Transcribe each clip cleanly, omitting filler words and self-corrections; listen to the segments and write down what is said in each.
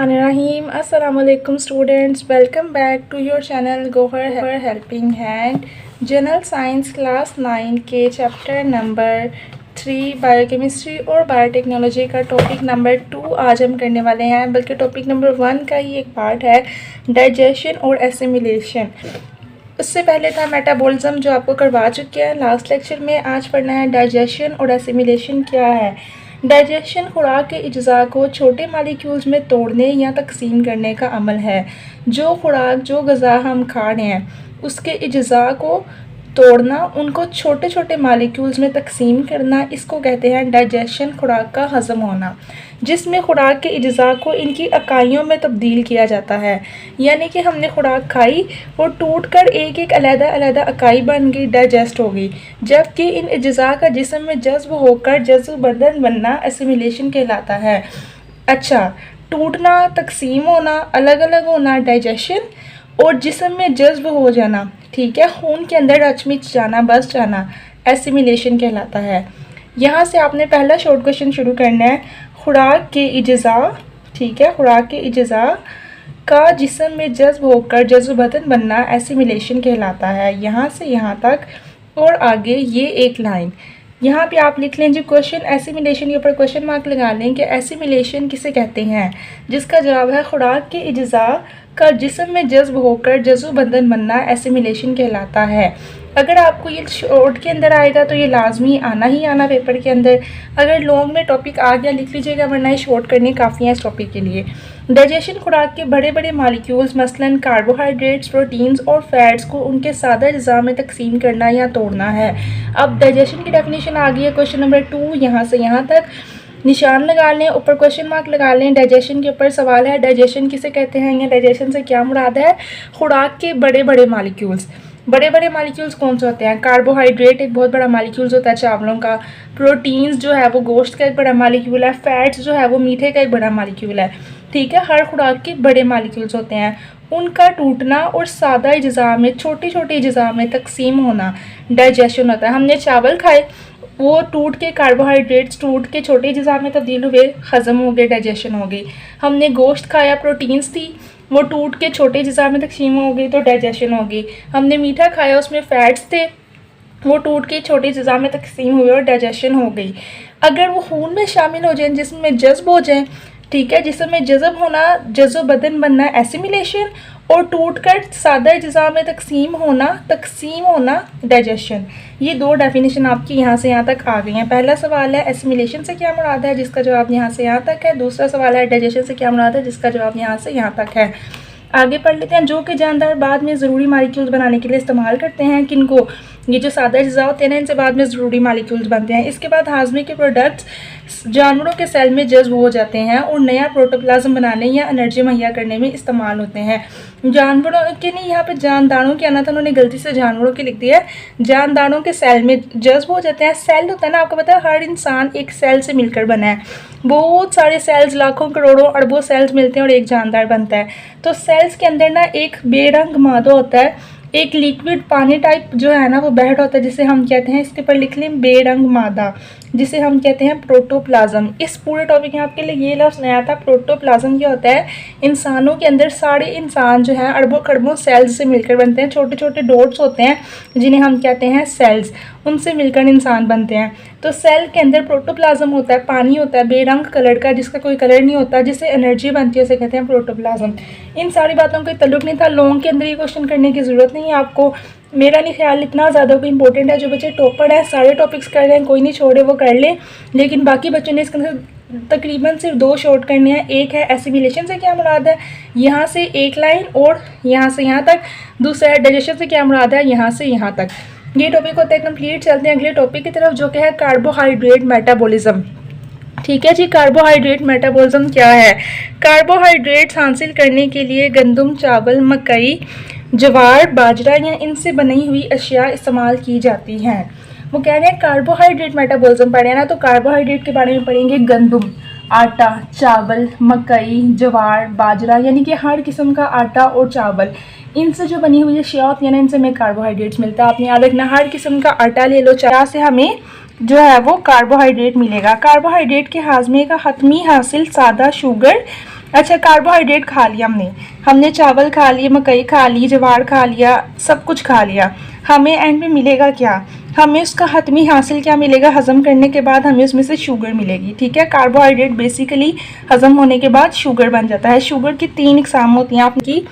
Rahim. Assalamualaikum students, welcome back to your channel Gohar Helping Hand. General science class 9 के chapter number 3 biochemistry और biotechnology का topic number 2 आज हम करने वाले हैं, बल्कि टॉपिक नंबर 1 का ही एक पार्ट है, डाइजेशन और एसिमिलेशन। उससे पहले था मेटाबॉलिज्म जो आपको करवा चुके हैं लास्ट लेक्चर में। आज पढ़ना है डाइजेशन और एसिमिलेशन क्या है। डाइजेशन खुराक के अज्जा को छोटे मालिक्यूल्स में तोड़ने या तकसीम करने का अमल है। जो खुराक जो ग़िज़ा हम खा रहे हैं उसके अज्जा को तोड़ना, उनको छोटे छोटे मालिक्यूल्स में तकसीम करना, इसको कहते हैं डाइजेशन, खुराक का हज़म होना, जिसमें खुराक के अज्जा को इनकी इकाइयों में तब्दील किया जाता है। यानी कि हमने खुराक खाई, वो टूट कर एक एक अलग-अलग इकाई बन गई, डाइजेस्ट हो गई, जबकि इन अज्जा का जिस्म में जज्ब होकर जज्ब बदन बनना एसिमिलेशन कहलाता है। अच्छा, टूटना, तकसीम होना, अलग अलग होना डाइजेशन, और जिस्म में जज्ब हो जाना, ठीक है, खून के अंदर रचमिच जाना, बस जाना, एसिमिलेशन कहलाता है। यहाँ से आपने पहला शॉर्ट क्वेश्चन शुरू करना है। खुराक के अज्जा, ठीक है, खुराक के अज्जा का जिस्म में जज्ब होकर जज्ब बदन बनना एसिमिलेशन कहलाता है। यहाँ से यहाँ तक और आगे ये एक लाइन यहाँ पे आप लिख लें जी क्वेश्चन। एसिमिलेशन के ऊपर क्वेश्चन मार्क लगा लें कि एसिमिलेशन किसे कहते हैं, जिसका जवाब है खुराक के अज्जा का जिस्म में जज्ब होकर जज्ब बदन बनना एसिमिलेशन कहलाता है। अगर आपको ये शॉर्ट के अंदर आएगा तो ये लाजमी आना ही आना पेपर के अंदर। अगर लॉन्ग में टॉपिक आ गया लिख लीजिएगा, वरना ये शॉर्ट करने काफ़ी है इस टॉपिक के लिए। डाइजेशन खुराक के बड़े बड़े मालिक्यूल्स मसलन कार्बोहाइड्रेट्स, प्रोटीन्स और फैट्स को उनके सादा अज्जा में तकसीम करना या तोड़ना है। अब डाइजेशन की डेफिनेशन आ गई है क्वेश्चन नंबर 2, यहाँ से यहाँ तक निशान लगा लें, ऊपर क्वेश्चन मार्क लगा लें। डाइजेशन के ऊपर सवाल है, डाइजेशन किसे कहते हैं या डाइजेशन से क्या मुराद है। खुराक के बड़े बड़े मालिक्यूल्स, बड़े बड़े मालिक्यूल्स कौन से होते हैं। कार्बोहाइड्रेट एक बहुत बड़ा मालिक्यूल्स होता है चावलों का, प्रोटीन्स जो है वो गोश्त का एक बड़ा मालिक्यूल है, फैट्स जो है वो मीठे का एक बड़ा मालिक्यूल है, ठीक है। हर खुराक के बड़े मालिक्यूल्स होते हैं, उनका टूटना और सादा अज्जा में छोटे छोटे अज्जा में तकसीम होना डाइजेशन होता है। हमने चावल खाए, वो टूट के कार्बोहाइड्रेट्स टूट के छोटे अज्जा में तब्दील हुए, हज़म हो गए, डाइजेशन हो गई। हमने गोश्त खाया, प्रोटीन्स थी, वो टूट के छोटे अज्जा में तकसीम हो गई तो डाइजेशन हो गई। हमने मीठा खाया, उसमें फ़ैट्स थे, वो टूट के छोटे अज्जा में तकसीम हुए और डाइजेशन हो गई। अगर वो खून में शामिल हो जाएं, जिस्म में जज्ब हो जाएं, ठीक है, जिस्म में जज्ब होना, जज्ब बदन बनना एसिमिलेशन, और टूटकर सादा अज्जा में तकसीम होना डाइजेशन। ये दो डेफिनेशन आपकी यहाँ से यहाँ तक आ गई हैं। पहला सवाल है एसिमिलेशन से क्या मुराद है, जिसका जवाब यहाँ से यहाँ तक है। दूसरा सवाल है डाइजेशन से क्या मुराद है, जिसका जवाब यहाँ से यहाँ तक है। आगे पढ़ लेते हैं। जो कि जानदार बाद में ज़रूरी मालिक्यूल्स बनाने के लिए इस्तेमाल करते हैं, किनको, ये जो सादा अज्जा होते हैं ना, इनसे बाद में ज़रूरी मालिक्यूल्स बनते हैं। इसके बाद हाजमे के प्रोडक्ट्स जानवरों के सेल में जज्ब हो जाते हैं और नया प्रोटोप्लाज्म बनाने या एनर्जी मुहैया करने में इस्तेमाल होते हैं। जानवरों के नहीं, यहाँ पे जानदारों के आना था, उन्होंने गलती से जानवरों के लिख दिया है। जानदारों के सेल में जज्ब हो जाते हैं। सेल होता है ना, आपको पता है हर इंसान एक सेल से मिलकर बना है, बहुत सारे सेल्स, लाखों करोड़ों अरबों सेल्स मिलते हैं और एक जानदार बनता है। तो सेल्स के अंदर ना एक बेरंग मादा होता है, एक लिक्विड पानी टाइप जो है ना वो बह रहा होता है, जिसे हम कहते हैं, इसके ऊपर लिख लें बेरंग मादा, जिसे हम कहते हैं प्रोटोप्लाज्म। इस पूरे टॉपिक में आपके लिए ये लफ्ज़ नया था। प्रोटोप्लाज्म क्या होता है, इंसानों के अंदर सारे इंसान जो है अरबों खरबों सेल्स से मिलकर बनते हैं। छोटे छोटे डॉट्स होते हैं जिन्हें हम कहते हैं सेल्स, उनसे मिलकर इंसान बनते हैं। तो सेल के अंदर प्रोटोप्लाज्म होता है, पानी होता है बेरंग कलर का, जिसका कोई कलर नहीं होता, जिससे एनर्जी बनती है, उसे कहते हैं प्रोटोप्लाज्म। इन सारी बातों का ताल्लुक नहीं था, लॉन्ग के अंदर ये क्वेश्चन करने की ज़रूरत नहीं है आपको। मेरा नहीं ख्याल इतना ज़्यादा कोई इंपॉर्टेंट है। जो बच्चे टॉपर हैं सारे टॉपिक्स कर रहे हैं, कोई नहीं छोड़े वो कर लें, लेकिन बाकी बच्चों ने इसके अंदर तकरीबन सिर्फ 2 शॉर्ट करने हैं। एक है एसिमिलेशन से क्या मुराद है, यहाँ से एक लाइन और यहाँ से यहाँ तक। दूसरा है डाइजेशन से क्या मुराद है, यहाँ से यहाँ तक। ये टॉपिक होता है कंप्लीट। चलते हैं अगले टॉपिक की तरफ, जो कि है कार्बोहाइड्रेट मेटाबॉलिज्म। ठीक है जी, कार्बोहाइड्रेट मेटाबॉलिज्म क्या है। कार्बोहाइड्रेट्स हासिल करने के लिए गंदम, चावल, मकई, ज्वार, बाजरा या इनसे बनी हुई अशिया इस्तेमाल की जाती हैं। वो कह रहे हैं कार्बोहाइड्रेट मेटाबॉलिज्म पढ़े ना, तो कार्बोहाइड्रेट के बारे में पढ़ेंगे गंदम, आटा, चावल, मकई, ज्वार, बाजरा, यानी कि हर किस्म का आटा और चावल, इनसे जो बनी हुई अशिया होती है ना, इनसे हमें कार्बोहाइड्रेट्स मिलता है। आपने याद रखना, हर किस्म का आटा ले लो, चारा से हमें जो है वो कार्बोहाइड्रेट मिलेगा। कार्बोहाइड्रेट के हाजमे का हतमी हासिल सादा शुगर अच्छा, कार्बोहाइड्रेट खा लिया हमने चावल खा लिए, मकई खा ली, ज्वार खा लिया, सब कुछ खा लिया। हमें एंड में मिलेगा क्या? हमें उसका हतमी हासिल क्या मिलेगा? हज़म करने के बाद हमें उसमें से शुगर मिलेगी। ठीक है, कार्बोहाइड्रेट बेसिकली हज़म होने के बाद शुगर बन जाता है। शुगर की 3 इकसाम होती हैं, आपकी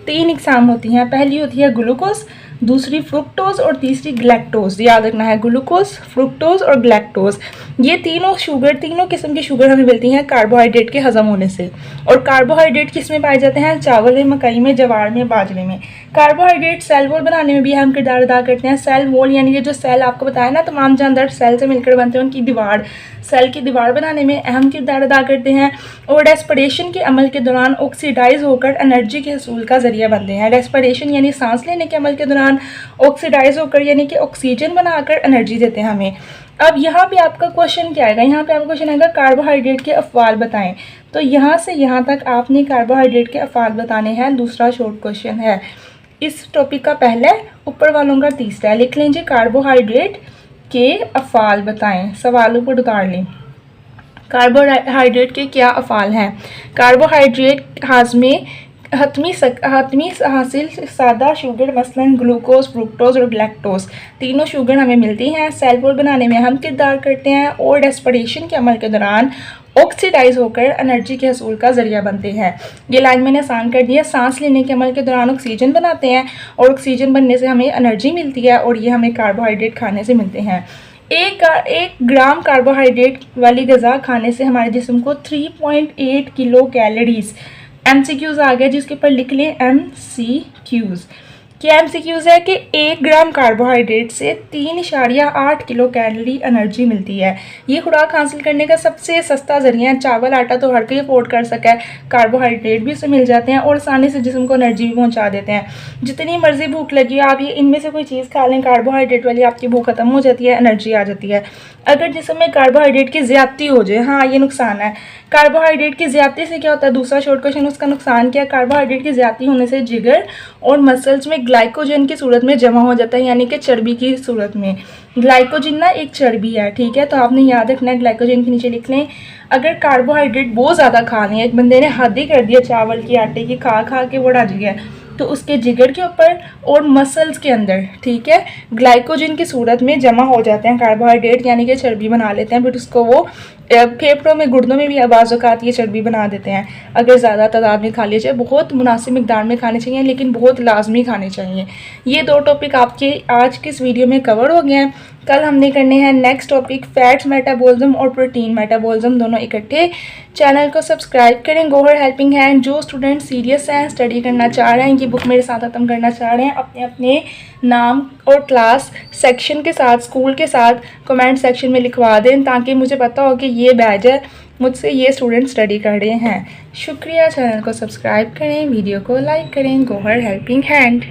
3 इकसाम होती हैं। पहली होती है ग्लूकोज, दूसरी फ्रुक्टोज और तीसरी ग्लैक्टोज। याद रखना है, ग्लूकोज, फ्रुक्टोज और ग्लैक्टोज, ये तीनों शुगर, तीनों किस्म की शुगर हमें मिलती हैं कार्बोहाइड्रेट के हजम होने से। और कार्बोहाइड्रेट किस में पाए जाते हैं? चावल में, मकई में, ज्वार में, बाजरे में। कार्बोहाइड्रेट सेल वॉल बनाने में भी अहम किरदार अदा करते हैं। सेल वॉल यानी कि जो सेल आपको बताया ना, तमाम जानदार सेल से मिलकर बनते हैं, उनकी दीवार, सेल की दीवार बनाने में अहम किरदार अदा करते हैं। और रेस्पिरेशन के अमल के दौरान ऑक्सीडाइज होकर एनर्जी के हसूल का जरिया बनते हैं। रेस्पिरेशन यानी सांस लेने के अमल के दौरान ऑक्सीडाइज होकर यानी कि ऑक्सीजन बनाकर एनर्जी देते हैं हमें। अब यहाँ पे आपका क्वेश्चन क्या आएगा? यहाँ पे आपका क्वेश्चन आएगा कार्बोहाइड्रेट के अफवाल बताएं। तो यहाँ से यहाँ तक आपने कार्बोहाइड्रेट के अफवाल बताने हैं। दूसरा शॉर्ट क्वेश्चन है इस टॉपिक का, पहले ऊपर वालों का तीसरा। लिख लीजिए कार्बोहाइड्रेट के अफाल बताएं, सवालों पर उतार लें। कार्बोहाइड्रेट के क्या अफाल हैं? कार्बोहाइड्रेट हाजमे हतमी हासिल सादा शुगर मसलन ग्लूकोज, फ्रुक्टोज और ग्लैक्टोज, तीनों शुगर हमें मिलती हैं। सेल वॉल बनाने में अहम किरदार करते हैं और रेस्पिरेशन के अमल के दौरान ऑक्सीडाइज होकर एनर्जी के हसूल का जरिया बनते हैं। ये लाइन मैंने आसान कर दी है। सांस लेने के अमल के दौरान ऑक्सीजन बनाते हैं और ऑक्सीजन बनने से हमें एनर्जी मिलती है और ये हमें कार्बोहाइड्रेट खाने से मिलते हैं। एक ग्राम कार्बोहाइड्रेट वाली गज़ा खाने से हमारे जिस्म को 3.8 किलो कैलोरीज, MCQs आ गया जिसके ऊपर लिख लें MCQs। क्या MCQs है कि 1 ग्राम कार्बोहाइड्रेट से 3.8 किलो कैलोरी एनर्जी मिलती है। ये खुराक हासिल करने का सबसे सस्ता जरिया है। चावल आटा तो हर कोई अफोर्ड कर सका है, कार्बोहाइड्रेट भी उससे मिल जाते हैं और आसानी से जिस्म को एनर्जी भी पहुंचा देते हैं। जितनी मर्जी भूख लगी आप ये इनमें से कोई चीज़ खा लें, कार्बोहाइड्रेट वाली, आपकी भूख खत्म हो जाती है, एनर्जी आ जाती है। अगर जिस्म में कार्बोहाइड्रेट की ज़्यादती हो जाए, हाँ ये नुकसान है। कार्बोहाइड्रेट की ज़्यादती से क्या होता है? दूसरा शॉर्ट क्वेश्चन, उसका नुकसान क्या? कार्बोहाइड्रेट की ज़्यादती होने से जिगर और मसल्स में ग्लाइकोजन की सूरत में जमा हो जाता है, यानी कि चर्बी की सूरत में। ग्लाइकोजन ना एक चर्बी है, ठीक है, तो आपने याद रखना है, ग्लाइकोजन के नीचे लिख लें। अगर कार्बोहाइड्रेट बहुत ज़्यादा खा लें, एक बंदे ने हद ही कर दिया चावल की, आटे की, खा खा के वो डज गया, तो उसके जिगर के ऊपर और मसल्स के अंदर, ठीक है, ग्लाइकोजन की सूरत में जमा हो जाते हैं कार्बोहाइड्रेट, यानी कि चर्बी बना लेते हैं। फिर उसको वो फेफड़ों में, गुर्दों में भी आवाज़ औकात ये चर्बी बना देते हैं। अगर ज़्यादा तादाद में खा लीजिए, बहुत मुनासिब मिकदार में खाने चाहिए, लेकिन बहुत लाजमी खाने चाहिए। ये 2 टॉपिक आपके आज के इस वीडियो में कवर हो गए हैं। कल हमने करने हैं नेक्स्ट टॉपिक फैट्स मेटाबॉलिज्म और प्रोटीन मेटाबॉलिज्म, दोनों इकट्ठे। चैनल को सब्सक्राइब करें। गोहर हेल्पिंग हैंड, जो स्टूडेंट सीरियस हैं, स्टडी करना चाह रहे हैं, ये बुक मेरे साथ ख़त्म करना चाह रहे हैं, अपने अपने नाम और क्लास सेक्शन के साथ, स्कूल के साथ कमेंट सेक्शन में लिखवा दें, ताकि मुझे पता हो कि ये बैच है, मुझसे ये स्टूडेंट स्टडी कर रहे हैं। शुक्रिया। चैनल को सब्सक्राइब करें, वीडियो को लाइक करें। Gohar helping hand.